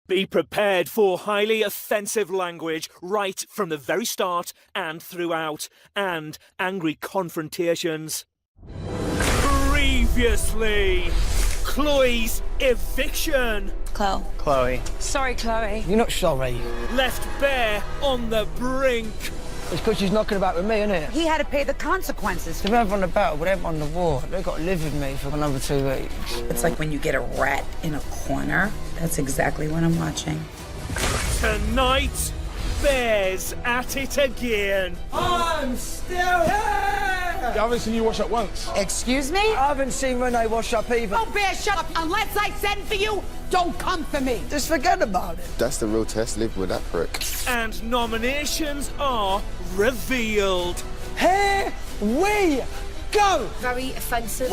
Be prepared for highly offensive language right from the very start and throughout, and angry confrontations. Previously, Chloe's eviction. Chloe. Sorry, Chloe. You're not sorry. Left Bear on the brink. It's because she's knocking about with me, isn't it? He had to pay the consequences. If they're on the battle, but they're on the war. They've got to live with me for another 2 weeks. It's like when you get a rat in a corner. That's exactly what I'm watching. Tonight, Bear's at it again. I'm still here! I haven't seen you wash up once. Excuse me? I haven't seen Renee wash up either. Oh, Bear, shut up. Unless I send for you, don't come for me. Just forget about it. That's the real test, living with that prick. And nominations are revealed. Here we go! Very offensive,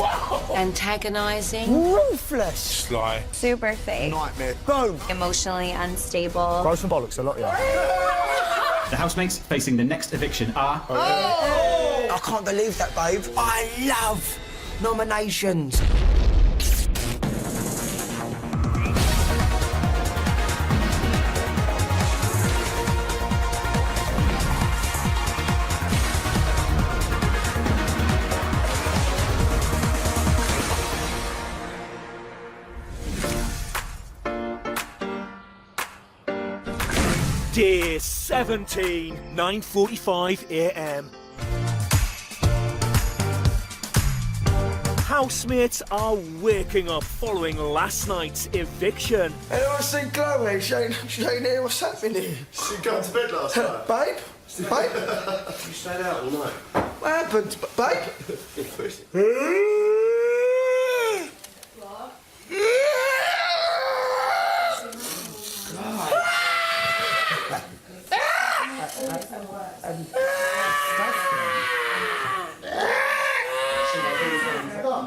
antagonising, Ruthless! Sly. Super fake. Nightmare. Boom! Emotionally unstable. Gross and bollocks a lot, yeah. The housemates facing the next eviction are... I can't believe that, babe. I love nominations. Day 17, 9:45 a.m. Housemates are waking up following last night's eviction. Hey, I see Chloe. She ain't here. What's happening? She got to bed last night. Babe? Babe? You stayed out all night. What happened, babe?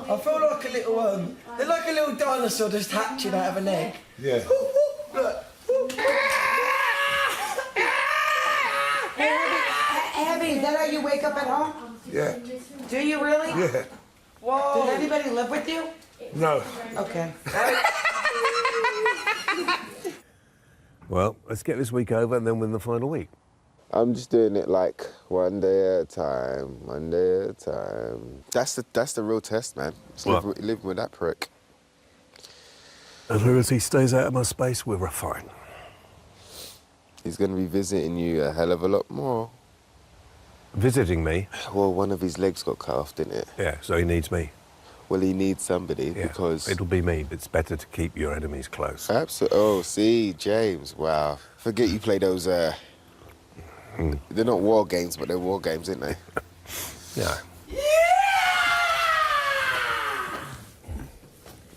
I feel like a little they're like a little dinosaur just hatching out of an egg. Yeah. Look. Abby, is that how you wake up at home? Yeah. Do you really? Yeah. Whoa. Did anybody live with you? No. Okay. Well, let's get this week over and then win the final week. I'm just doing it like one day at a time, one day at a time. That's the real test, man. It's living with that prick. As long as he stays out of my space, we're fine. He's going to be visiting you a hell of a lot more. Visiting me? Well, one of his legs got cut off, didn't it? Yeah, so he needs me. Well, he needs somebody Yeah, because... it'll be me. It's better to keep your enemies close. Absolutely. Oh, see, James, wow. Forget you play those, They're not war games, but they're war games, aren't they? Yeah.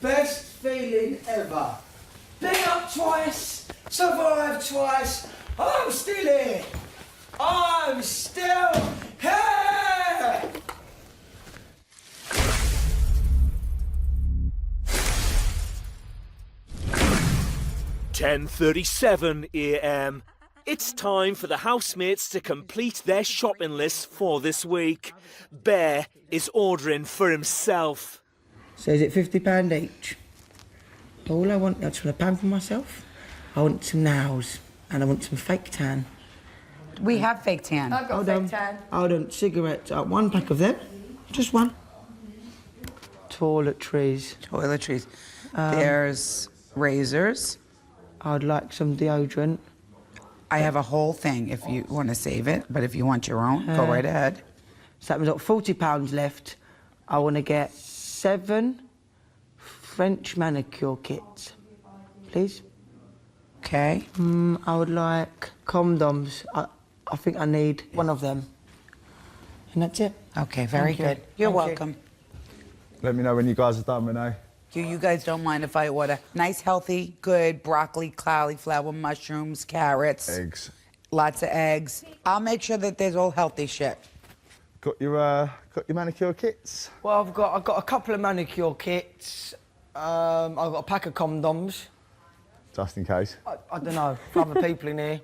Best feeling ever. Been up twice, survived twice. I'm still here. I'm still here. 10:37 a.m. It's time for the housemates to complete their shopping list for this week. Bear is ordering for himself. So is it £50 each? All I want, I just want a pound for myself. I want some nails and I want some fake tan. We have fake tan. I've got Hold fake on. tan. Hold on, cigarettes. 1 pack of them. Just one. Toiletries. Toiletries. There's razors. I'd like some deodorant. I have a whole thing if you want to save it, but if you want your own, go right ahead. So that means I've got £40 left. I want to get 7 French manicure kits, please. Okay. I would like condoms. I think I need one of them. And that's it. Okay, very Thank you. good. You're Thank you. welcome. Let me know when you guys are done, Renee. You guys don't mind if I order nice, healthy, good broccoli, cauliflower, mushrooms, carrots. Eggs. Lots of eggs. I'll make sure that there's all healthy shit. Got your manicure kits? Well, I've got a couple of manicure kits. I've got a pack of condoms. Just in case. I don't know, for other people in here.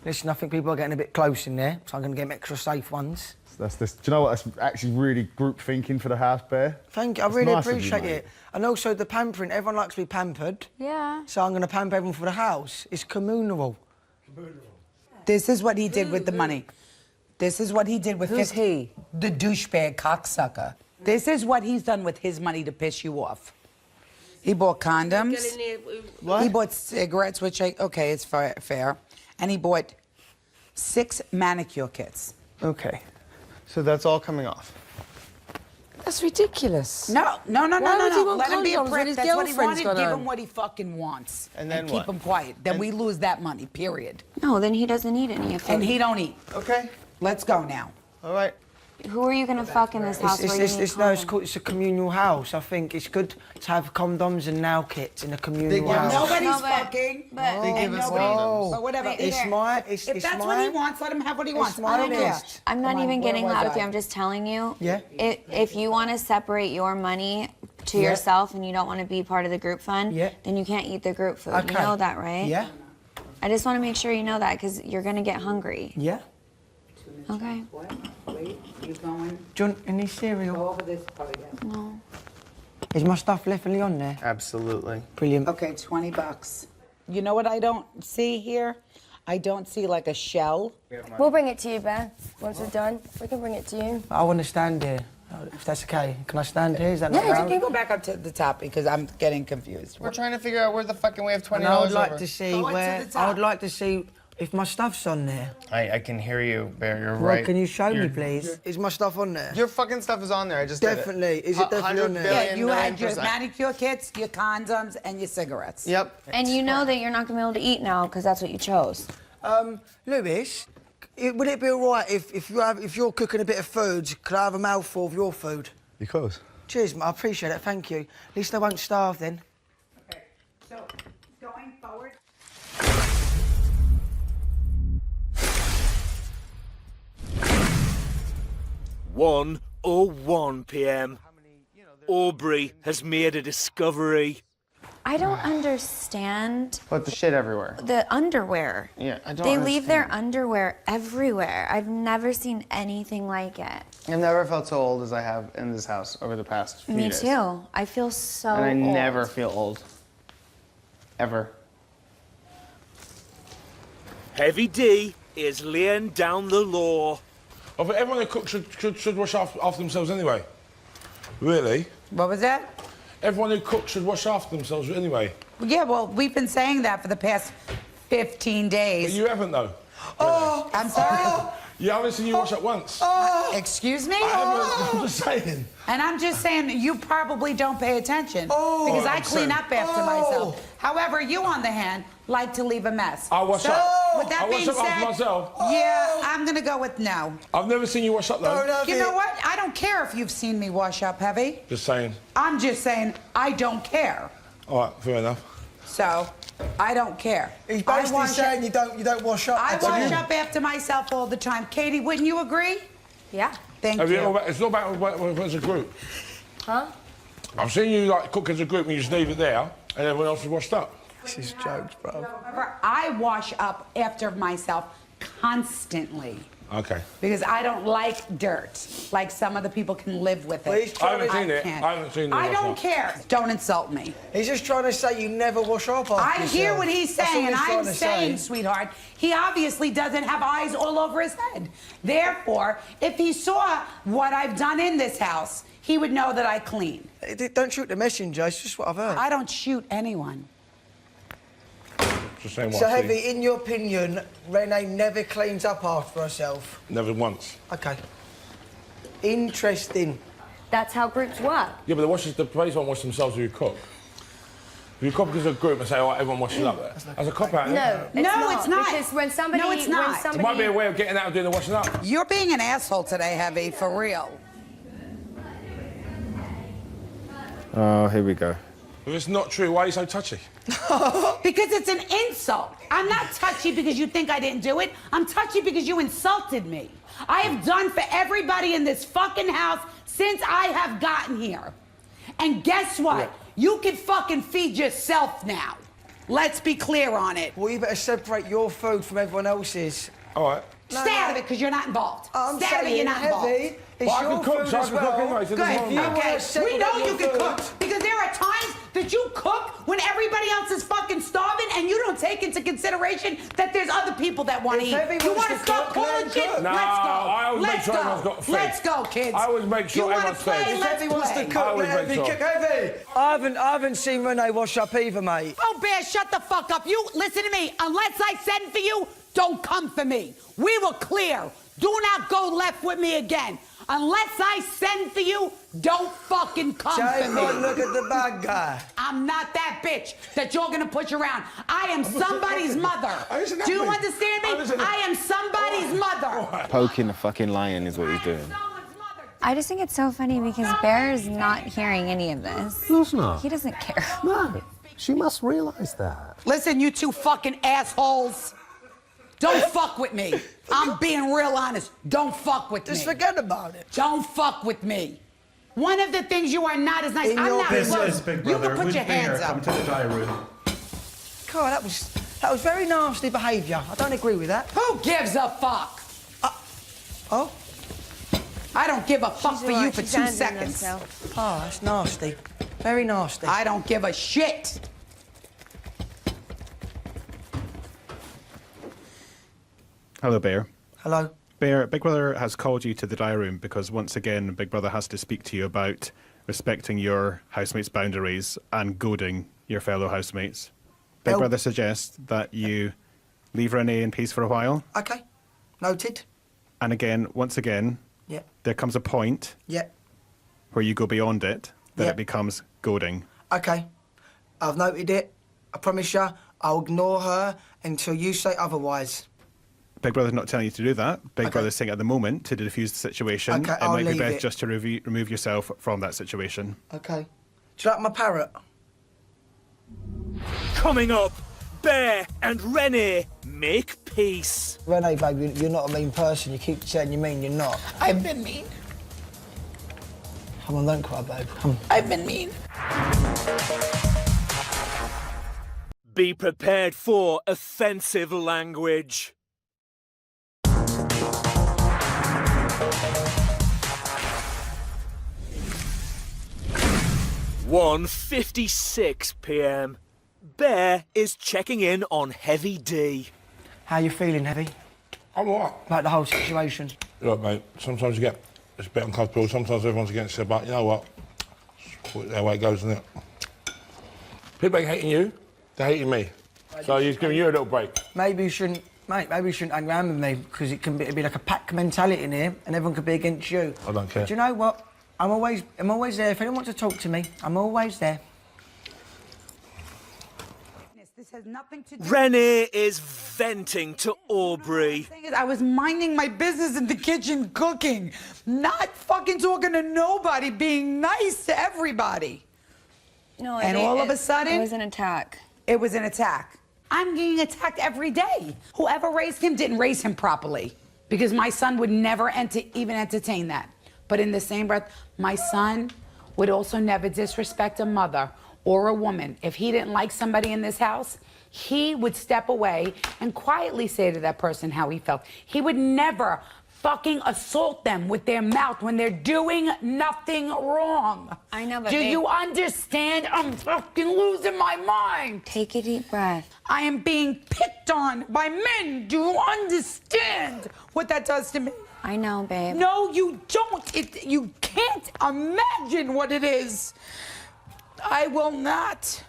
Listen, I think people are getting a bit close in there, so I'm going to get them extra safe ones. That's this. Do you know what? That's actually really group thinking for the house, Bear. Thank you. I That's really nice of you, appreciate mate. it. And also the pampering. Everyone likes to be pampered. Yeah. So I'm going to pamper everyone for the house. It's communal. This is what he did with the money. This is what he did with Who's he? The douchebag cocksucker. This is what he's done with his money to piss you off. He bought condoms. What? He bought cigarettes, which okay, it's fair. And he bought 6 manicure kits. Okay. So that's all coming off. That's ridiculous. No. Why would he want Let him be a condoms when prick. his That's what he girlfriend's wanted. got Give on? him what he fucking wants. And then keep what? him quiet. Then we lose that money, period. No, then he doesn't need any of it. And he don't eat. Okay. Let's go now. All right. Who are you gonna fuck in this house where you need condoms? It's a communal house. I think it's good to have condoms and nail kits in a communal give house. us- Nobody's No, but- fucking. but- They give us nobody- condoms. But whatever. Wait, It's Here. my. If that's what he wants, let him have what he wants. my I don't care. list. I'm not Come on, even where getting was loud with I? you. I'm just telling you. Yeah. If you want to separate your money to Yeah. yourself and you don't want to be part of the group fund, Yeah. then you can't eat the group food. Okay. You know that, right? Yeah. I just want to make sure you know that because you're gonna get hungry. Yeah. Okay. Wait, you going? Do you want any cereal? Go over this part again. No. Is my stuff definitely on there? Absolutely. Brilliant. Okay, $20. You know what I don't see here? I don't see like a shell. We'll bring it to you, Bear. Once we're done, we can bring it to you. I want to stand here, if that's okay. Can I stand here? Is that not Yeah, you allowed? can go back up to the top because I'm getting confused. We're trying to figure out where the fucking we have $20 And I would like over. to see Go into where. the top. I would like to see if my stuff's on there. I can hear you, Bear. You're Well, right. can you show me, You're- please? Is my stuff on there? Your fucking stuff is on there. I just did it. Definitely. Is it definitely on there? 100 Yeah, you had your 1,000,000,000%. manicure kits, your condoms, and your cigarettes. Yep. And you know that you're not gonna be able to eat now because that's what you chose. Lewis, would it be all right if you're cooking a bit of food, could I have a mouthful of your food? Because. Cheers, mate. I appreciate it. Thank you. At least I won't starve then. Okay, so going forward. 1:01 p.m. Aubrey has made a discovery. I don't understand Put the shit everywhere. the underwear. Yeah, I don't They leave their understand. underwear everywhere. I've never seen anything like it. I've never felt so old as I have in this house over the past few Me days. too. I feel so And I old. never feel old. Ever. Heavy D is laying down the law. I think everyone who cooks should wash after themselves anyway. Really? What was that? Everyone who cooks should wash after themselves anyway. Yeah, well, we've been saying that for the past 15 But days. you haven't though. Oh, I'm sorry. Yeah, I've only seen you wash up once. Excuse me? I haven't. I'm just saying. And I'm just saying that you probably don't pay attention because I clean up after myself. However, you, on the hand, like to leave a mess. I wash so, up. With that I wash being up after said, myself. yeah, I'm gonna go with no. I've never seen you wash up though. You know what? I don't care if you've seen me wash up, Heavy. Just saying. I'm just saying I don't care. All right, fair enough. So, I don't care. He's I basically wash saying you don't wash up. I That's wash you. up after myself all the time. Katie, wouldn't you agree? Yeah. Thank Have you. it's not about as a group. Huh? I've seen you like cook as a group and you just leave it there and everyone else is washed up. This is jokes, bro. However, I wash up after myself constantly Okay. because I don't like dirt. Like some other people can live with Well, he's it. trying I haven't to- seen it. can't. I haven't seen you I wash don't up. care. Don't insult me. He's just trying to say you never wash up after I hear yourself. what he's That's all saying, and he's I'm trying to saying, say. sweetheart, he obviously doesn't have eyes all over his head. Therefore, if he saw what I've done in this house, he would know that I clean. Don't shoot the messenger. It's just what I've heard. I don't shoot anyone. Just saying what So, I see. Heavy, in your opinion, Renee never cleans up after herself. Never once. Okay. Interesting. That's how groups work. Yeah, but the police won't wash themselves if you cook. If you cook as a group and say, oh, everyone washes up there. As a cop out, No, it's not. Because when somebody, No, it's not. There might be a way of getting out of doing the washing up. You're being an asshole today, Heavy, for real. Oh, here we go. If it's not true, why are you so touchy? Because it's an insult. I'm not touchy because you think I didn't do it. I'm touchy because you insulted me. I have done for everybody in this fucking house since I have gotten here. And guess what? Yeah. You can fucking feed yourself now. Let's be clear on it. Well, you better separate your food from everyone else's. All right. Stay out of it because you're not involved. I'm Stay out of it, you're not involved. Heavy. It's Well, I your can cook, food so I as can cook well. anyway, so it Good. doesn't If you matter. wanna Okay. We separate know your you can food- cook because there are times that you cook when everybody else is fucking starving and you don't take into consideration that there's other people that want to If eat. everyone You wants want to to start cook, calling let 'em shit? cook. No, Let's go. I always make Let's sure go. everyone's got fed. Let's go, kids. I always make sure You wanna everyone's play? fed. If Let's Heavy wants to play. cook, I always let make Heavy sure. cook. Heavy! I haven't seen Renee wash up either, mate. Oh, Bear, shut the fuck up. You listen to me. Unless I send for you, don't come for me. We were clear. Do not go left with me again. Unless I send for you, don't fucking come Take for me. one look at the bad guy. I'm not that bitch that you're gonna push around. I am somebody's mother. Listen to Do you me. understand me? Listen to me. I am somebody's mother. Poking the fucking lion is what he's doing. I just think it's so funny because Bear is not hearing any of this. No, it's not. He doesn't care. No, she must realise that. Listen, you two fucking assholes. Don't fuck with me. I'm being real honest. Don't fuck with me. Just forget about it. Don't fuck with me. One of the things you are not is nice. In I'm your not business, close. Big You Brother. can put Would your Bear hands come up. to the diary room? God, that was very nasty behaviour. I don't agree with that. Who gives a fuck? Oh? I don't give a fuck for you for She's 2 handling seconds. herself. Oh, that's nasty. Very nasty. I don't give a shit. Hello, Bear. Hello. Bear, Big Brother has called you to the diary room because once again, Big Brother has to speak to you about respecting your housemates' boundaries and goading your fellow housemates. Big Oh. Brother suggests that you leave Renee in peace for a while. Okay. Noted. And again, once again, Yeah. there comes a point Yeah. where you go beyond it, that Yeah. it becomes goading. Okay. I've noted it. I promise you, I'll ignore her until you say otherwise. Big Brother's not telling you to do that. Big Okay. Brother's saying at the moment to defuse the situation, Okay, it I'll might be leave best it. just to remove yourself from that situation. Okay. Do you like my parrot? Coming up, Bear and Renee make peace. Renee, baby, you're not a mean person. You keep saying you mean, you're not. I've been mean. Come on, don't cry, babe. Come. I've been mean. Be prepared for offensive language. 1:56 p.m. Bear is checking in on Heavy D. How you feeling, Heavy? I'm all right. Like the whole situation? Look, mate, sometimes it's a bit uncomfortable, sometimes everyone's against it, but you know what? It's the way it goes, isn't it? People ain't hating you, they're hating me. So he's giving you a little break. Maybe you shouldn't, mate, maybe you shouldn't hang around with me because it can be, it'd be like a pack mentality in here and everyone could be against you. I don't care. Do you know what? I'm always there. If anyone wants to talk to me, I'm always there. This has nothing to do. Renee is venting to Aubrey. thing is, I was minding my business in the kitchen cooking, not fucking talking to nobody, being nice to everybody. No, And all of a sudden- it was an attack. It was an attack. I'm getting attacked every day. Whoever raised him didn't raise him properly because my son would never even entertain that. But in the same breath, my son would also never disrespect a mother or a woman. If he didn't like somebody in this house, he would step away and quietly say to that person how he felt. He would never fucking assault them with their mouth when they're doing nothing wrong. I know, but Do babe- you understand? I'm fucking losing my mind. Take a deep breath. I am being picked on by men. Do you understand what that does to me? I know, babe. No, you don't. You can't imagine what it is. I will not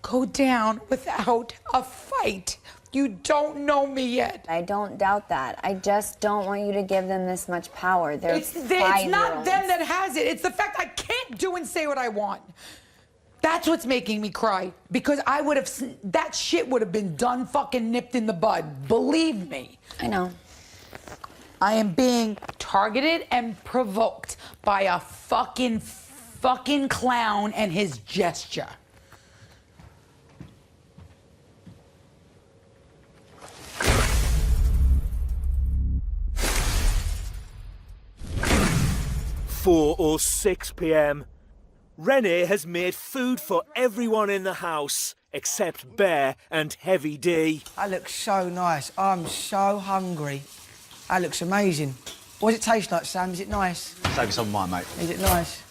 go down without a fight. You don't know me yet. I don't doubt that. I just don't want you to give them this much power. They're It's not them 5-year-olds. that has it. It's the fact I can't do and say what I want. That's what's making me cry. Because that shit would have been done fucking nipped in the bud. Believe me. I know. I am being targeted and provoked by a fucking clown and his gesture. Four or 6 p.m. Rene has made food for everyone in the house, except Bear and Heavy D. That looks so nice. I'm so hungry. That looks amazing. What does it taste like, Sam? Is it nice? Save me some of mine, mate. Is it nice?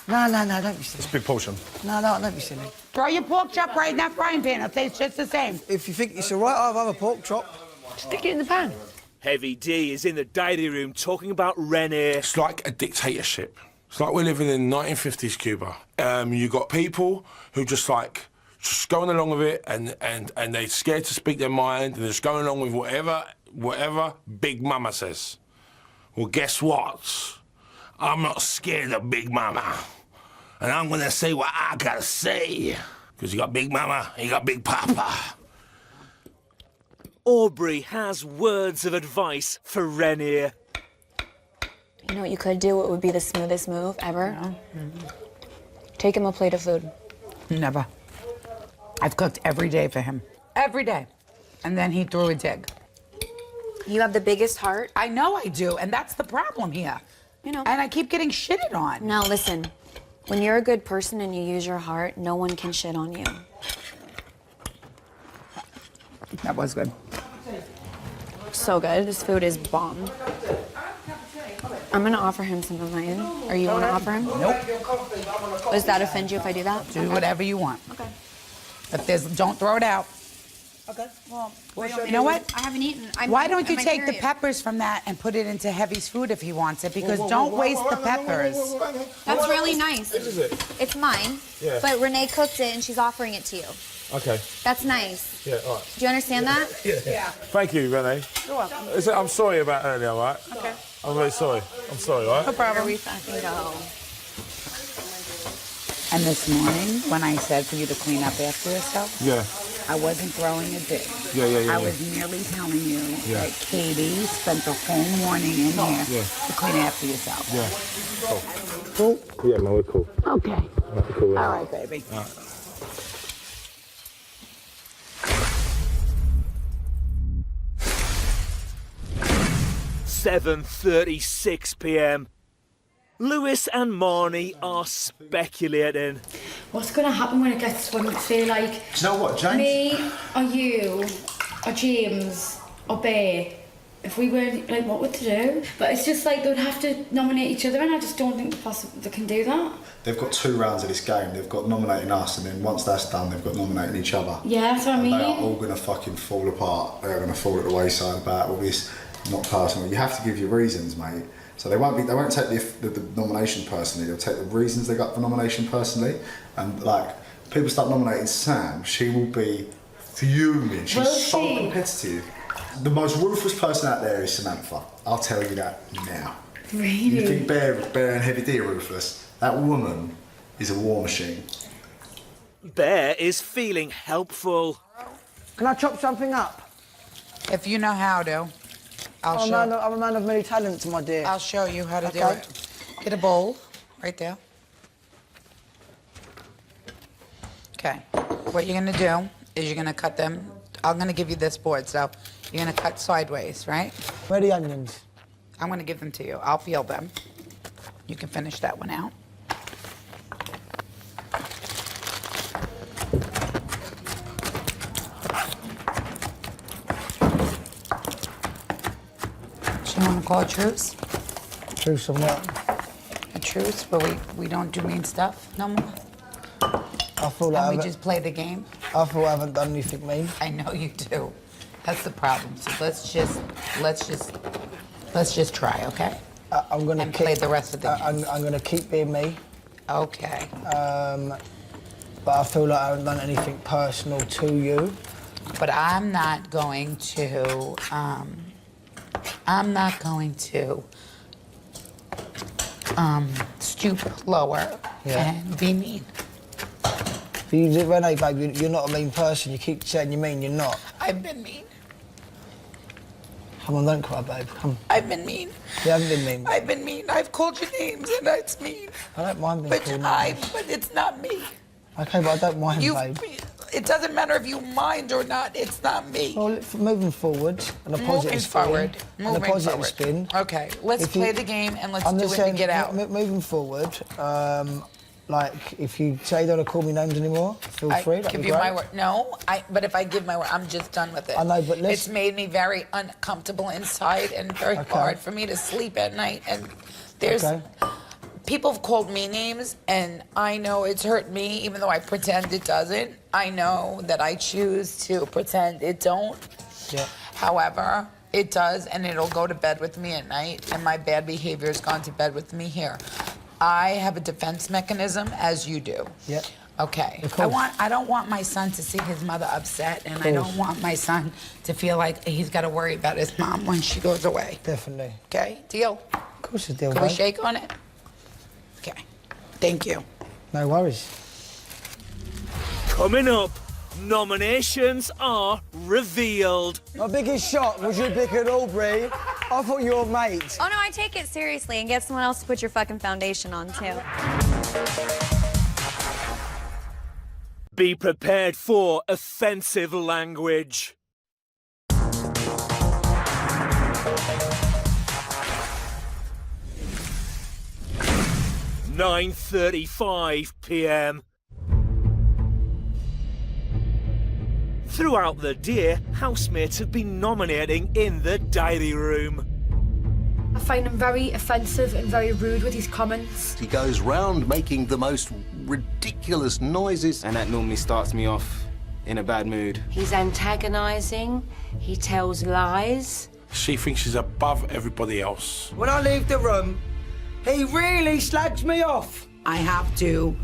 No, don't be silly. It's a big portion. No, don't be silly. Throw your pork chop right in that frying pan. It'll taste just the same. If you think it's all right, I'll have a pork chop. Stick it in the pan. Heavy D is in the diary room talking about Rene. It's like a dictatorship. It's like we're living in 1950s Cuba. You got people who just going along with it, and they're scared to speak their mind, and they're just going along with whatever Big Mama says. Well, guess what? I'm not scared of Big Mama, and I'm gonna say what I gotta say. Because you got Big Mama, and you got Big Papa. Aubrey has words of advice for Rene. You know what you could do? What would be the smoothest move ever? Take him a plate of food. Never. I've cooked every day for him. Every day. And then he threw a dig. You have the biggest heart. I know I do, and that's the problem here. You know. And I keep getting shitted on. Now listen, when you're a good person and you use your heart, no one can shit on you. That was good. So good. This food is bomb. I'm gonna offer him some of mine. Are you gonna offer him? Nope. Does that offend you if I do that? Do whatever you want. Okay. If there's, don't throw it out. Okay. Well, You know what? I haven't eaten. Why don't you take the peppers from that and put it into Heavy's food if he wants it? Because don't waste the peppers. That's really nice. This is it. It's mine. Yeah. But Renee cooked it and she's offering it to you. Okay. That's nice. Yeah, all right. Do you understand that? Yeah. Thank you, Renee. You're welcome. I'm sorry about earlier, all right? Okay. I'm very sorry. I'm sorry, all right? No problem. Here we fucking go. And this morning, when I said for you to clean up after yourself, Yeah. I wasn't throwing a dig. Yeah. I was merely telling you Yeah. that Katie spent the whole morning in here Yeah. to clean after yourself. Yeah. Cool? Yeah, no, we're cool. Okay. We're cool. All right, baby. All right. 7:36 p.m. Lewis and Marnie are speculating. What's going to happen when it gets to when say like... Do you know what, James? Me, or you, or James, or Bear, if we were, like, what would they do? But it's just like they'd have to nominate each other, and I just don't think they can do that. They've got 2 rounds of this game. They've got nominating us, and then once that's done, they've got nominating each other. Yeah, that's what I mean. They are all going to fucking fall apart. They're going to fall at the wayside about all this, not personal. You have to give your reasons, mate. So they won't take the nomination personally. They'll take the reasons they got for nomination personally. And like people start nominating Sam, she will be fuming. She's so competitive. The most ruthless person out there is Samantha. I'll tell you that now. Really? You think Bear and Heavy D are ruthless? That woman is a war machine. Bear is feeling helpful. Can I chop something up? If you know how to, I'm a man of many talents, my dear. I'll show you how to do Okay. it. Get a bowl right there. Okay. What you're gonna do is you're gonna cut them. I'm gonna give you this board, so you're gonna cut sideways, right? Where are the onions? I'm gonna give them to you. I'll peel them. You can finish that one out. Do you want to call a truce? Truce on what? A truce where we don't do mean stuff no more? I feel like And we just play the game? I feel I haven't done anything mean. I know you do. That's the problem. So let's just try, okay? I'm gonna and play the rest of the game. I'm gonna keep being me. Okay. But I feel like I haven't done anything personal to you. But I'm not going to. Stoop lower and be mean. But you, Renee, babe, you're not a mean person. You keep saying you're mean. You're not. I've been mean. Come on, don't cry, babe. Come. I've been mean. You haven't been mean. I've been mean. I've called you names and it's mean. I don't mind being called names. But it's not me. Okay, but I don't mind, babe. It doesn't matter if you mind or not. It's not me. Well, moving forward on a positive spin. On a positive spin. Okay, let's If play you- the game and let's I'm do just it saying, and get out. Moving forward, Like, if you say you don't want to call me names anymore, feel free. I That'd give be you great. my word. No, but if I give my word, I'm just done with it. I know, but let's... It's made me very uncomfortable inside and very hard for me to sleep at night. And there's people have called me names, and I know it's hurt me, even though I pretend it doesn't. I know that I choose to pretend it don't. Yeah. However, it does, and it'll go to bed with me at night, and my bad behavior has gone to bed with me here. I have a defense mechanism, as you do. Yeah. Okay. I don't want my son to see his mother upset, and I don't want my son to feel like he's got to worry about his mom when she goes away. Definitely. Okay? Deal? Of course it's a deal, Can we babe. shake on it? Okay. Thank you. No worries. Coming up, nominations are revealed. My biggest shock was you picking Aubrey. I thought you were mates. Oh no, I take it seriously and get someone else to put your fucking foundation on too. Be prepared for offensive language. (9:35 p.m) Throughout the day, housemates have been nominating in the diary room. I find him very offensive and very rude with his comments. He goes round making the most ridiculous noises. And that normally starts me off in a bad mood. He's antagonising, he tells lies. She thinks she's above everybody else. When I leave the room, he really slags me off. I have to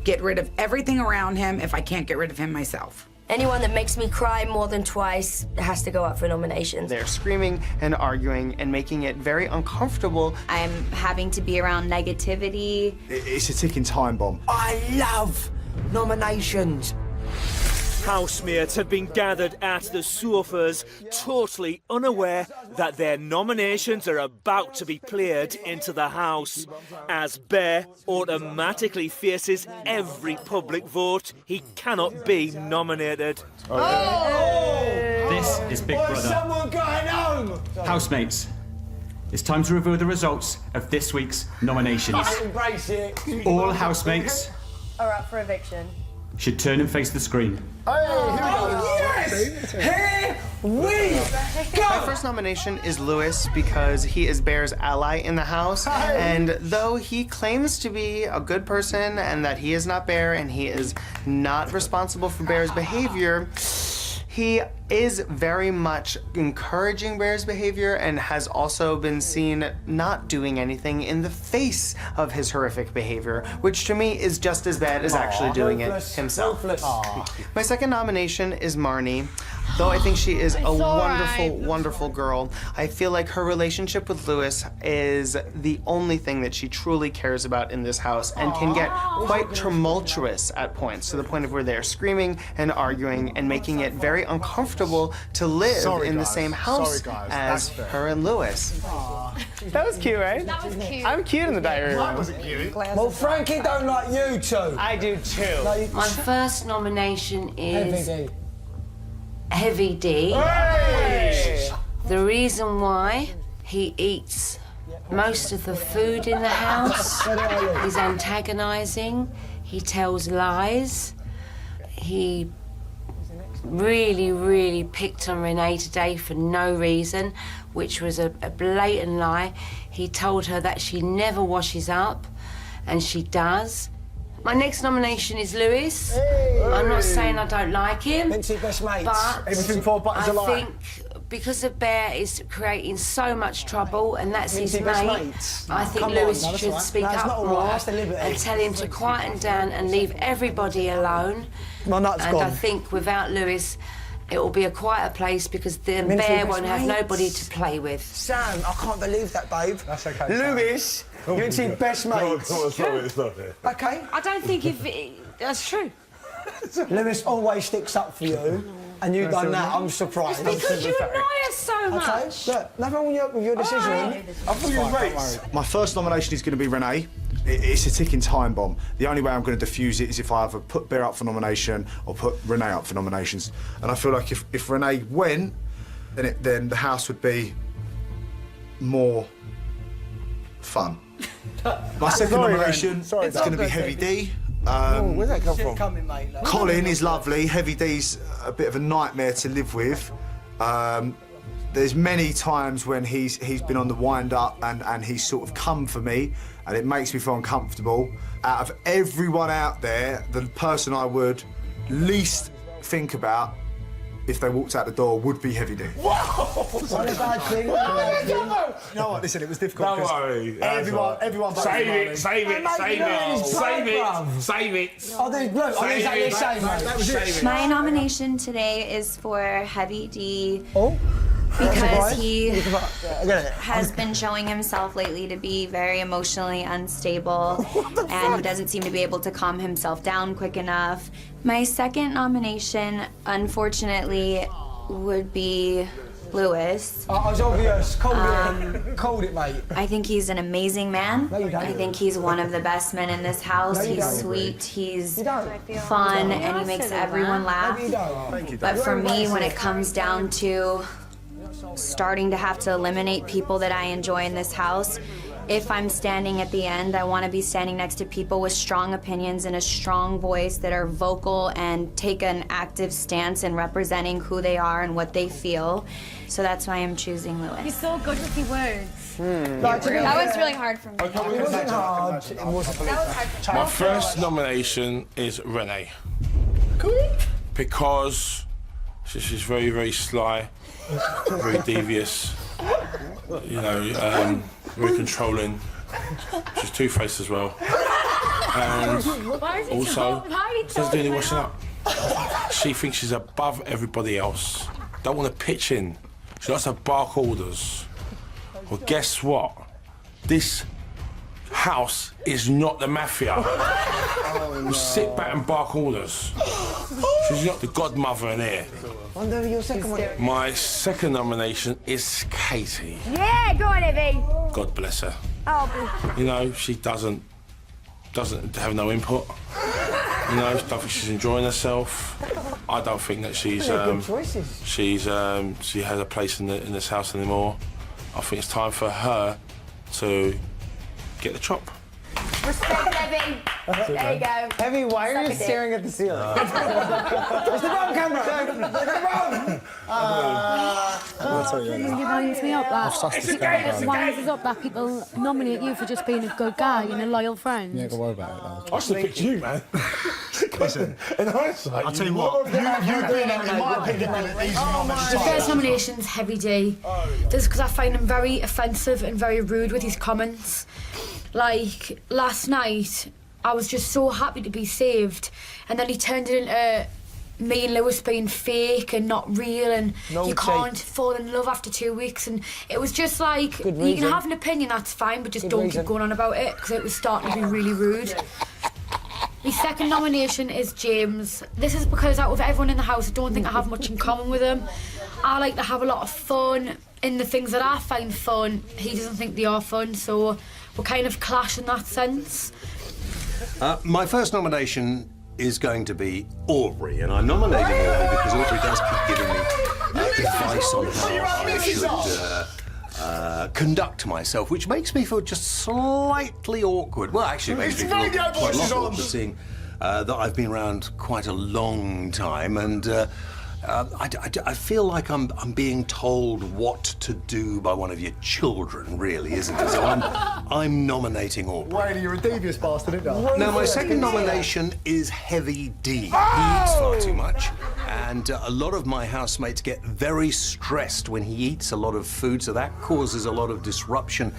get rid of everything around him if I can't get rid of him myself. Anyone that makes me cry more than twice has to go up for nominations. They're screaming and arguing and making it very uncomfortable. I'm having to be around negativity. It's a ticking time bomb. I love nominations. Housemates have been gathered at the sofas, totally unaware that their nominations are about to be played into the house, as Bear automatically faces every public vote. He cannot be nominated. This is Big Brother. Someone going home? Housemates, it's time to reveal the results of this week's nominations. Embrace it. All housemates Are up for eviction. should turn and face the screen. Yes! Here we go! My first nomination is Lewis because he is Bear's ally in the house. And though he claims to be a good person and that he is not Bear and he is not responsible for Bear's behavior, he is very much encouraging Bear's behavior and has also been seen not doing anything in the face of his horrific behavior, which to me is just as bad as actually doing it himself. My second nomination is Marnie. Though I think she is a wonderful, wonderful girl, I feel like her relationship with Lewis is the only thing that she truly cares about in this house and can get quite tumultuous at points, to the point of where they're screaming and arguing and making it very uncomfortable to live in the same house as her and Lewis. That was cute, right? That was cute. I'm cute in the diary room. Well, Frankie don't like you two. I do too. My first nomination Heavy is D. Heavy D. Hey! The reason why he eats most of the food in the house, he's antagonising, he tells lies, he really, really picked on Renee today for no reason, which was a blatant lie. He told her that she never washes up, and she does. My next nomination is Lewis. I'm not saying I don't like him, Best mates. but Everything four buttons I a lie. think because the Bear is creating so much trouble and that's his Minty best mate, mates. I think Come on, Lewis no, that's should all right. speak No, it's up not all right, more that's the liberty. and tell him to quieten down and leave everybody alone. My nut's And gone. I think without Lewis, it will be a quieter place because the Minty Bear best won't have mates. nobody to play with. Sam, I can't believe that, babe. That's okay, Lewis, you're into best mates. Okay. I don't think that's true. Lewis always sticks up for you, and you've done that. I'm surprised. Because you annoy us so much. Okay, look, nothing wrong with your decision. I thought you were mates. My first nomination is going to be Renee. It's a ticking time bomb. The only way I'm going to defuse it is if I either put Bear up for nomination or put Renee up for nominations. And I feel like if Renee went, then the house would be more fun. My second Sorry, nomination man. Sorry, is going to be Heavy D. Where'd that come from? Colin is lovely. Heavy D's a bit of a nightmare to live with. There's many times when he's been on the wind up and he's sort of come for me, and it makes me feel uncomfortable. Out of everyone out there, the person I would least think about if they walked out the door would be Heavy D. Whoa! Not a bad thing. You know what? Listen, it was difficult. Don't worry. Everyone. Save it. Oh, look, I'm exactly the same, mate. That was it. My nomination today is for Heavy D. Oh. Because he has been showing himself lately to be very emotionally unstable and he doesn't seem to be able to calm himself down quick enough. My second nomination, unfortunately, would be Lewis. Oh, it's obvious. Called it, mate. I think he's an amazing man. No, you don't. I think he's one of the best men in this house. No, you He's don't. sweet, he's You don't. fun, and he makes everyone laugh. No, you don't. Thank you, But for me, when it comes down to starting to have to eliminate people that I enjoy in this house, if I'm standing at the end, I want to be standing next to people with strong opinions and a strong voice that are vocal and take an active stance in representing who they are and what they feel. So that's why I'm choosing Lewis. You're so good with your words. That was really hard for me. It wasn't hard. It wasn't. My first nomination is Renee. Because she's very, very sly, very devious, you know, very controlling. She's two-faced as well. And also, doesn't do any washing up. She thinks she's above everybody else. Don't want to pitch in. She likes to bark orders. Well, guess what? This house is not the mafia. We'll sit back and bark orders. She's not the godmother in here. Your second one. My second nomination is Katie. Yeah, go on, Evie. God bless her. Oh, You know, she doesn't have no input. You know, I don't think she's enjoying herself. I don't think that she's good choices. she has a place in this house anymore. I think it's time for her to get the chop. respect, Evie. There you go. Heavy, why are you Suck a staring at the ceiling? It's the wrong camera. It's the wrong. It winds me up that. It winds us up that people nominate you for just being a good guy and a loyal friend. Yeah, don't worry about it. I should have picked you, man. Listen, in hindsight, I'll tell you what, you've been, in my opinion, easy moments. The first nomination's Heavy D. Just because I find him very offensive and very rude with his comments. Like, last night, I was just so happy to be saved, and then he turned it into me and Lewis being fake and not real, and you can't fall in love after 2 weeks, and it was just like, you can have an opinion, that's fine, but just don't keep going on about it, because it was starting to be really rude. My second nomination is James. This is because out of everyone in the house, I don't think I have much in common with him. I like to have a lot of fun in the things that I find fun. He doesn't think they are fun, so we're kind of clash in that sense. My first nomination is going to be Aubrey, and I nominated Aubrey because Aubrey does keep giving me advice on how I should conduct myself, which makes me feel just slightly awkward. Well, actually, it makes me feel quite a lot awkward, seeing that I've been around quite a long time, and I feel like I'm being told what to do by one of your children, really, isn't it? So I'm nominating Aubrey. Wait, you're a devious bastard, isn't you? Now, my second nomination is Heavy D. He eats far too much, and a lot of my housemates get very stressed when he eats a lot of food, so that causes a lot of disruption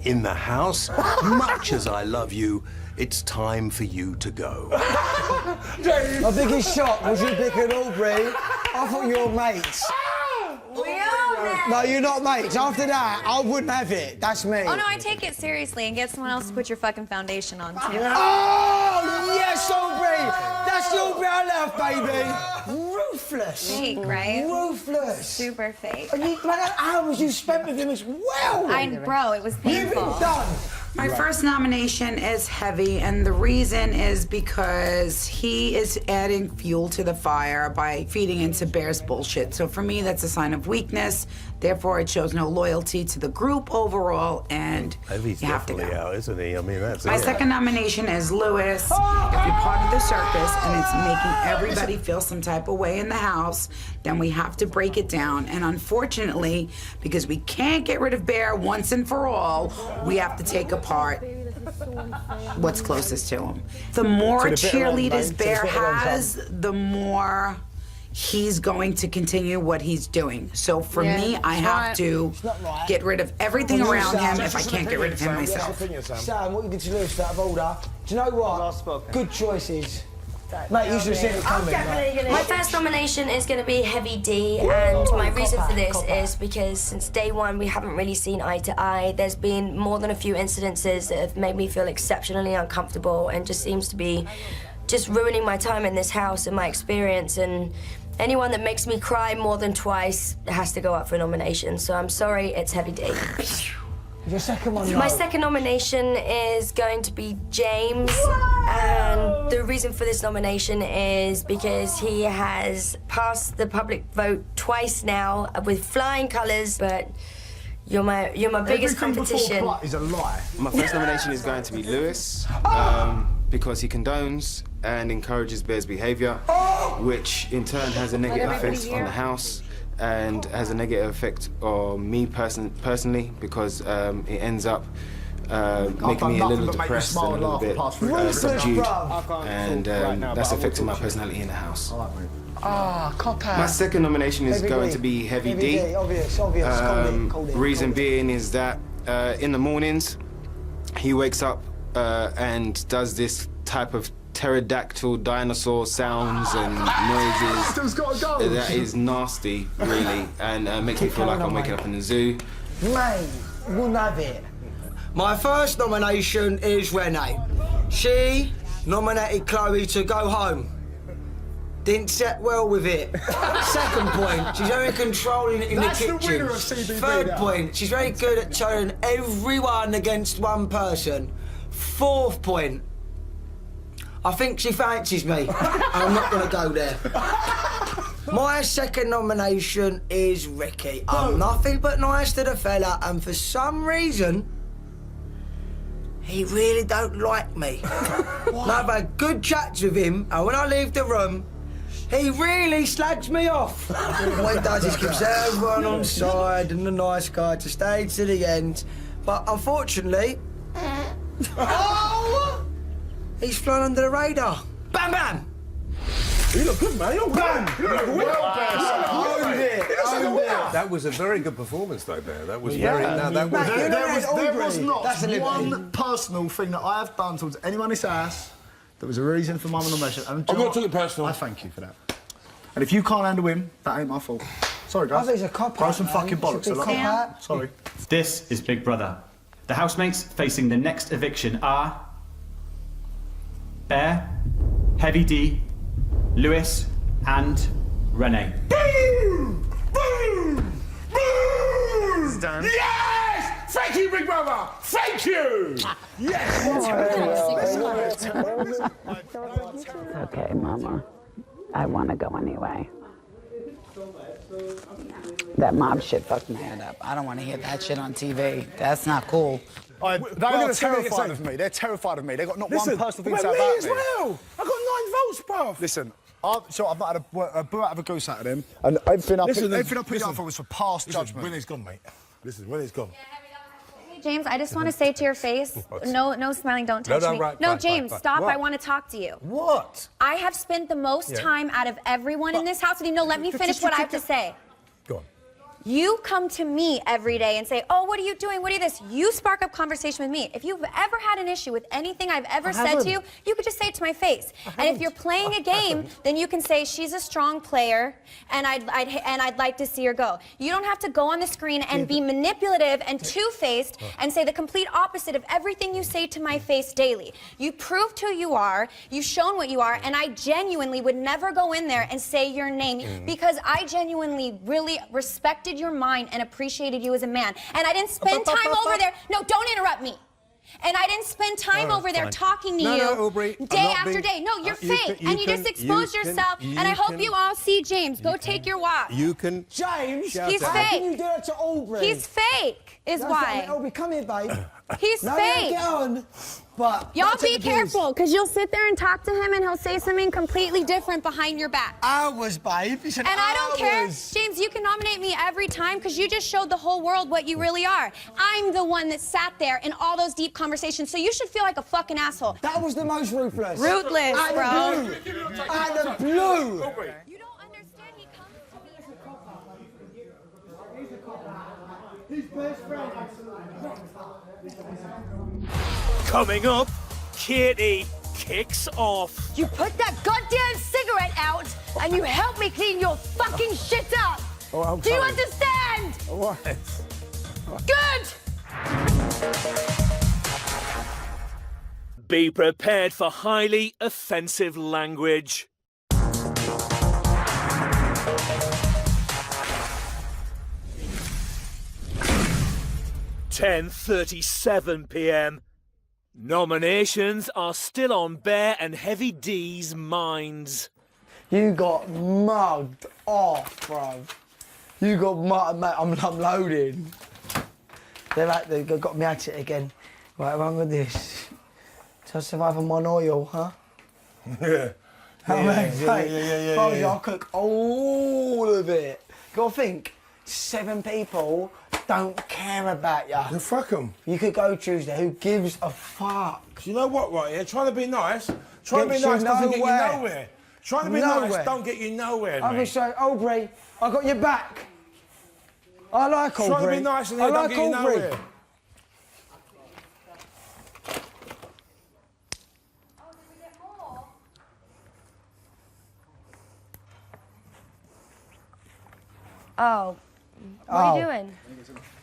in the house. Much as I love you, it's time for you to go. My biggest shock was you picking Aubrey. I thought you were mates. No, you're not mates. After that, I wouldn't have it. That's me. Oh no, I take it seriously and get someone else to put your fucking foundation on too. Oh, yes, Aubrey! That's the Aubrey I love, baby! Ruthless. Fake, right? Ruthless. Super fake. And you, man, hours you spent with him as well. Bro, it was painful. You've been done. My first nomination is Heavy, and the reason is because he is adding fuel to the fire by feeding into Bear's bullshit. So for me, that's a sign of weakness. Therefore, it shows no loyalty to the group overall, and Heavy's you have to definitely go. out, isn't he? I mean, that's My it. second nomination is Lewis. If you're part of the circus and it's making everybody feel some type of way in the house, then we have to break it down. And unfortunately, because we can't get rid of Bear once and for all, we have to take apart what's closest to him. The more To the bitter end, mate. cheerleaders To the Bear bitter end, has, the more he's going to continue what he's doing. So for Yeah, me, I it's have right. to It's not right. get rid of everything Well, around Sam, him that's if I just can't an get rid of him opinion, Sam. myself. That's an opinion, Sam, what you did to Lewis out of order. Do you know what? Good choices. Mate, you should have seen it coming. My first nomination is going to be Heavy D, and my reason for this is because since day one we haven't really seen eye to eye. There's been more than a few incidences that have made me feel exceptionally uncomfortable and just seems to be just ruining my time in this house and my experience. And anyone that makes me cry more than twice has to go up for a nomination. So I'm sorry, it's Heavy D. Your second one, My second nomination is going to be James, and the reason for this nomination is because he has passed the public vote twice now with flying colours, but you're my biggest competition. Is a lie. My first nomination is going to be Lewis, because he condones and encourages Bear's behaviour, which in turn has a negative effect on the house and has a negative effect on me personally, because it ends up making me a little depressed and a little bit subdued, and that's affecting my personality in the house. Ah, cop out. My second nomination is going to be Heavy D. Obvious. Called it. Reason being is that in the mornings he wakes up and does this type of pterodactyl dinosaur sounds and noises that is nasty, really, and makes me feel like I'm waking up in the zoo. Mate, wouldn't have it. My first nomination is Renee. She nominated Chloe to go home. Didn't set well with it. Second point, she's very controlling in That's the the kitchen. winner of CBB Third now. point, she's very good at turning everyone against one person. Fourth point, I think she fancies me. I'm not gonna go there. My second nomination is Ricky. I'm nothing but nice to the fella, and for some reason, he really don't like me. And I've had good chats with him, and when I leave the room, he really slags me off. What he does is keeps everyone on side and the nice guy to stay to the end. But unfortunately, he's flown under the radar. Bam, bam! You look good, man. You look bam. You look well, Owned it. That was a very good performance, though, Bear. That was Yeah. very. No, that was. There was not That's a liberty. one personal thing that I have done towards anyone in this house that was a reason for my nomination. And do you I'm know not taking it what? personal. I thank you for that. And if you can't handle him, that ain't my fault. Sorry, guys. I think it's a cop-out, Throw some man. fucking It's a bollocks. big I love cop-out. it. Sorry. This is Big Brother. The housemates facing the next eviction are Bear, Heavy D, Lewis, and Renee. It's done. Yes! Thank you, Big Brother! Thank you! Yes! Okay, Mama. I want to go anyway. That mob shit fucked my head up. I don't want to hear that shit on TV. That's not cool. They are terrified of me. They're terrified of me. They've got not one personal thing to say about me as well. I got 9 votes, bruv. Listen, I've not had a boo out of a goose out of them. And everything I put you up for was for past judgment. When it's gone, mate. Listen, when it's gone. Hey, James, I just want to say to your face, no smiling, don't touch me. No, James, stop. I want to talk to you. What? I have spent the most time out of everyone in this house with you. No, let me finish what I have to say. Go on. You come to me every day and say, oh, what are you doing? What are you this? You spark up conversation with me. If you've ever had an issue with anything I've ever said to you, you could just say it to my face. And if you're playing a game, then you can say, she's a strong player, and I'd like to see her go. You don't have to go on the screen and be manipulative and two-faced and say the complete opposite of everything you say to my face daily. You proved who you are, you've shown what you are, and I genuinely would never go in there and say your name because I genuinely really respected your mind and appreciated you as a man. And I didn't spend time over there. No, don't interrupt me. And I didn't spend time over there fine. talking to No, you no, Aubrey, I'm day not after being- day. No, you're you fake. can- And you just exposed yourself. And I hope you all see James. Go take your walk. You can. James, He's how fake. can you do that to Aubrey? He's fake, is That's why. not- Aubrey, come here, babe. He's no, fake. Get on. But Y'all don't be take the piss. careful, because you'll sit there and talk to him and he'll say something completely different behind your back. Hours, babe. It's an And I don't care. hours. James, you can nominate me every time because you just showed the whole world what you really are. I'm the one that sat there in all those deep conversations, so you should feel like a fucking asshole. That was the most ruthless. Ruthless, Out bro. of the blue. Out of the blue. You don't understand. He comes to me. His best friend. Coming up, Katie kicks off. You put that goddamn cigarette out and you help me clean your fucking shit up. Oh, I'm Do you sorry. understand? All right. Good. Be prepared for highly offensive language. 10:37 p.m. Nominations are still on Bear and Heavy D's minds. You got mugged off, bro. You got mugged, mate. I'm loading. They got me at it again. Right, wrong with this. So survive on one oil, huh? Yeah. Yeah. I'll cook all of it. Gotta think, 7 people don't care about you. Then fuck them. You could go Tuesday. Who gives a fuck? You know what, right here? Trying to be nice. Trying to be Gets you nice doesn't get you nowhere. nowhere. Trying to be Nowhere. nice don't get you nowhere, I mate. can say, Aubrey, I got your back. I like Aubrey. Trying to be nice and I they don't like get you Aubrey. nowhere. Oh. What are you doing?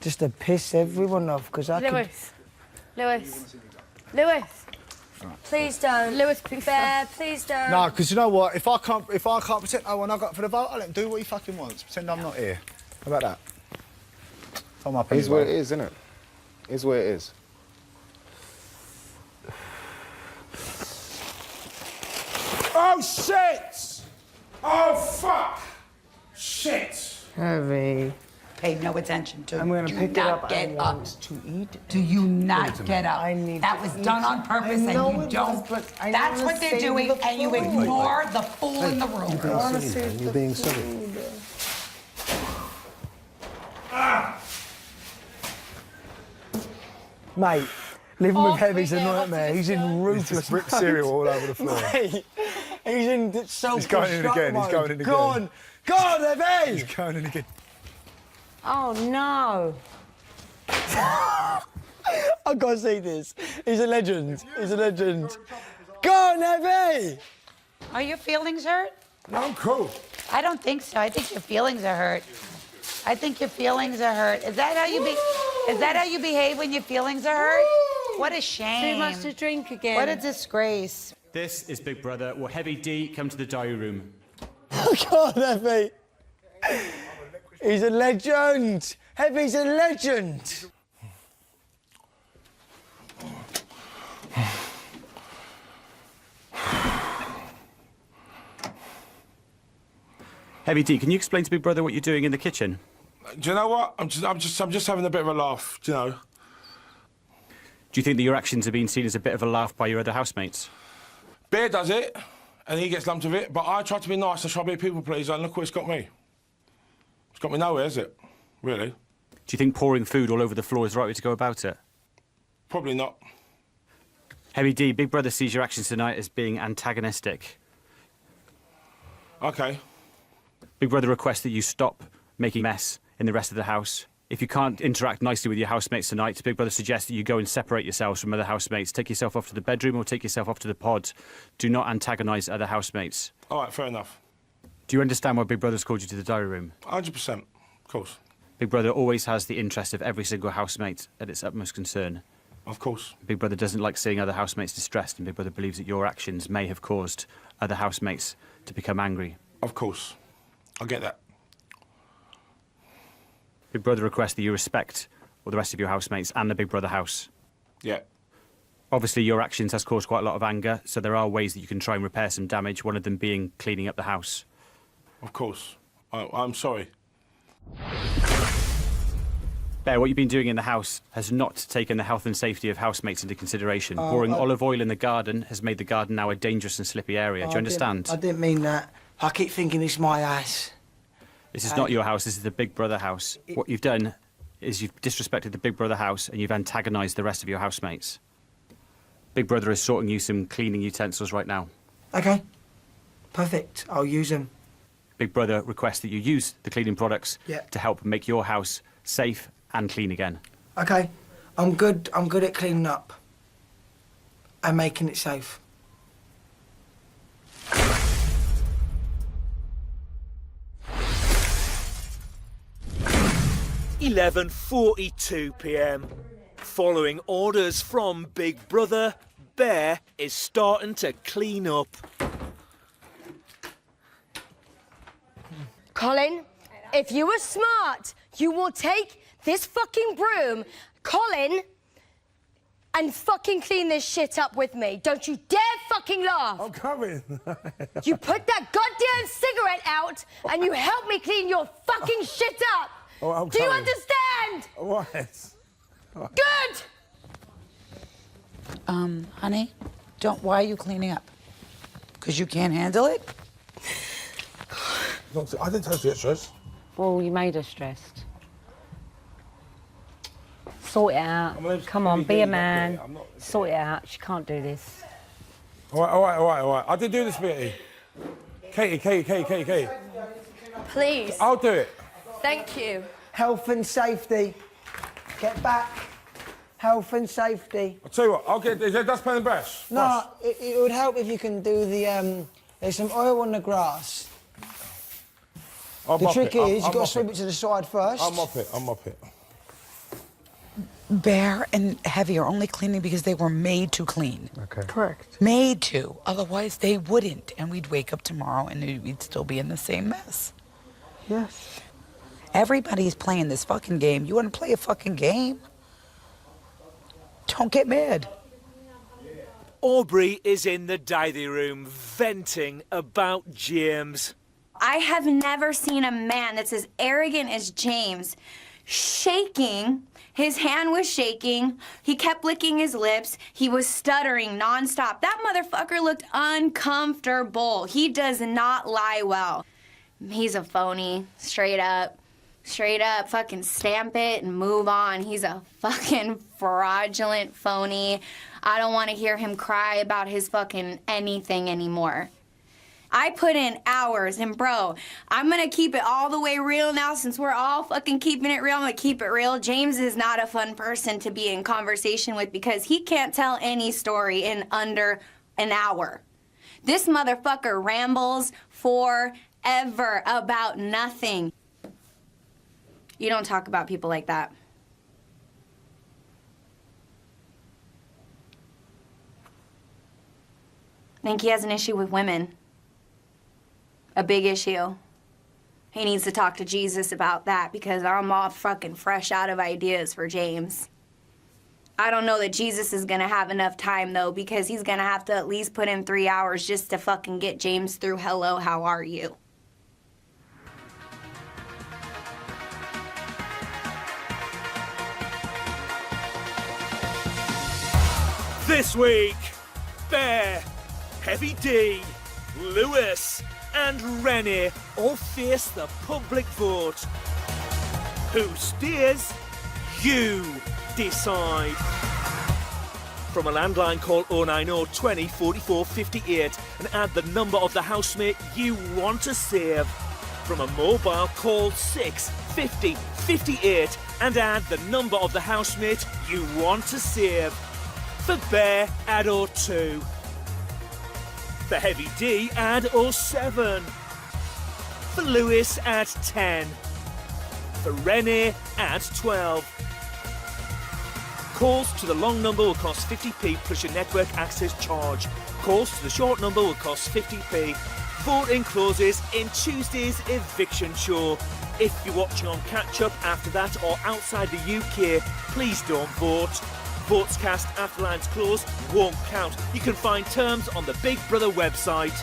Just to piss everyone off, because I Lewis. Please don't. Lewis, Bear, please don't. No, because you know what? If I can't pretend I want to go up for the vote, I'll let him do what he fucking wants. Pretend I'm not here. How about that? I'm up It is what it anyway. is, isn't it? It's what it is. Oh, shit! Oh, fuck! Shit! Heavy. Pay no attention to. I'm gonna Do pick it not up. Get I up. want to eat it. Do you not get up? I need that to was eat done it. on purpose, I and know you it don't. was, but I That's wanna what they're save doing, the and you food. ignore the fool in the room. You're being silly. Mate, living Oh, with Heavy's a yeah, nightmare. He's in ruthless Brick cereal all over the floor. Mate, he's in self He's going in again, he's going in again. Go on, Heavy! He's going in again. Oh no. I've got to see this. He's a legend. He's a legend. Go on, Heavy! Are your feelings hurt? No, I'm cool. I don't think so. I think your feelings are hurt. I think your feelings are hurt. Is that how you Is that how you behave when your feelings are hurt? What a shame. Too much to drink again. What a disgrace. This is Big Brother. Will Heavy D come to the diary room? Oh, God, Heavy. He's a legend. Heavy's a legend. Heavy D, can you explain to Big Brother what you're doing in the kitchen? Do you know what? I'm just having a bit of a laugh, do you know? Do you think that your actions are being seen as a bit of a laugh by your other housemates? Bear does it, and he gets lumped with it, but I try to be nice, I try to be a people pleaser, and look what it's got me. It's got me nowhere, is it? Really? Do you think pouring food all over the floor is the right way to go about it? Probably not. Heavy D, Big Brother sees your actions tonight as being antagonistic. Okay. Big Brother requests that you stop making a mess in the rest of the house. If you can't interact nicely with your housemates tonight, Big Brother suggests that you go and separate yourselves from other housemates. Take yourself off to the bedroom or take yourself off to the pod. Do not antagonise other housemates. All right, fair enough. Do you understand why Big Brother's called you to the diary room? 100%, of course. Big Brother always has the interest of every single housemate at its utmost concern. Of course. Big Brother doesn't like seeing other housemates distressed, and Big Brother believes that your actions may have caused other housemates to become angry. Of course. I get that. Big Brother requests that you respect all the rest of your housemates and the Big Brother house. Yeah. Obviously, your actions has caused quite a lot of anger, so there are ways that you can try and repair some damage, one of them being cleaning up the house. Of course. I'm sorry. Bear, what you've been doing in the house has not taken the health and safety of housemates into consideration. Pouring olive oil in the garden has made the garden now a dangerous and slippy area. Do you understand? I didn't mean that. I keep thinking it's my house. This is not your house, this is the Big Brother house. What you've done is you've disrespected the Big Brother house and you've antagonised the rest of your housemates. Big Brother is sorting you some cleaning utensils right now. Okay. Perfect. I'll use them. Big Brother requests that you use the cleaning products to help make your house safe and clean again. Okay. I'm good at cleaning up and making it safe. (11:42 p.m). Following orders from Big Brother, Bear is starting to clean up. Colin, if you were smart, you will take this fucking broom, Colin, and fucking clean this shit up with me. Don't you dare fucking laugh. I'm coming. You put that goddamn cigarette out and you help me clean your fucking shit up. Oh, I'm Do you coming. understand? What? Good. Honey, why are you cleaning up? Because you can't handle it? I didn't tell you to get stressed. Well, you made her stressed. Sort it out. Come on, be a man. Sort it out. She can't do this. All right. I did do this, Betty. Katie. Please. I'll do it. Thank you. Health and safety. Get back. Health and safety. I'll tell you what, I'll get... Is there dustpan and brush? No, it would help if you can do the... there's some oil on the grass. The trick is, you've got to sweep it to the side first. I'll mop it. Bear and Heavy are only cleaning because they were made to clean. Okay. Correct. Made to. Otherwise, they wouldn't. And we'd wake up tomorrow and we'd still be in the same mess. Yes. Everybody's playing this fucking game. You want to play a fucking game? Don't get mad. Aubrey is in the diary room venting about James. I have never seen a man that's as arrogant as James. Shaking. His hand was shaking. He kept licking his lips. He was stuttering nonstop. That motherfucker looked uncomfortable. He does not lie well. He's a phony, straight up. Straight up, fucking stamp it and move on. He's a fucking fraudulent phony. I don't want to hear him cry about his fucking anything anymore. I put in hours, and bro, I'm gonna keep it all the way real now since we're all fucking keeping it real. I'm gonna keep it real. James is not a fun person to be in conversation with because he can't tell any story in under an hour. This motherfucker rambles forever about nothing. You don't talk about people like that. I think he has an issue with women. A big issue. He needs to talk to Jesus about that because I'm all fucking fresh out of ideas for James. I don't know that Jesus is gonna have enough time though because he's gonna have to at least put in 3 hours just to fucking get James through hello, how are you? This week, Bear, Heavy D, Lewis, and Rennie all face the public vote. Who steers? You decide. From a landline, call 090 20 44 58 and add the number of the housemate you want to save. From a mobile, call 6 50 58 and add the number of the housemate you want to save. For Bear, add 02. For Heavy D, add 07. For Lewis, add 10. For Rennie, add 12. Calls to the long number will cost 50p plus your network access charge. Calls to the short number will cost 50p. Voting closes in Tuesday's eviction show. If you're watching on catch-up after that or outside the UK, please don't vote. Votes cast after lines close won't count. You can find terms on the Big Brother website.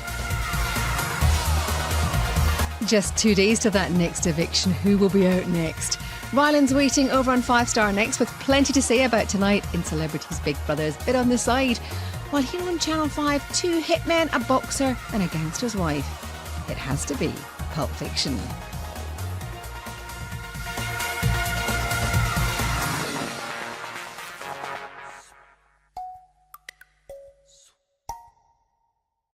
Just 2 days to that next eviction. Who will be out next? Ryland's waiting over on 5 Star Next with plenty to say about tonight in Celebrities Big Brother's Bit on the Side. While here on Channel 5, 2 hitmen, a boxer and a gangster's wife. It has to be Pulp Fiction.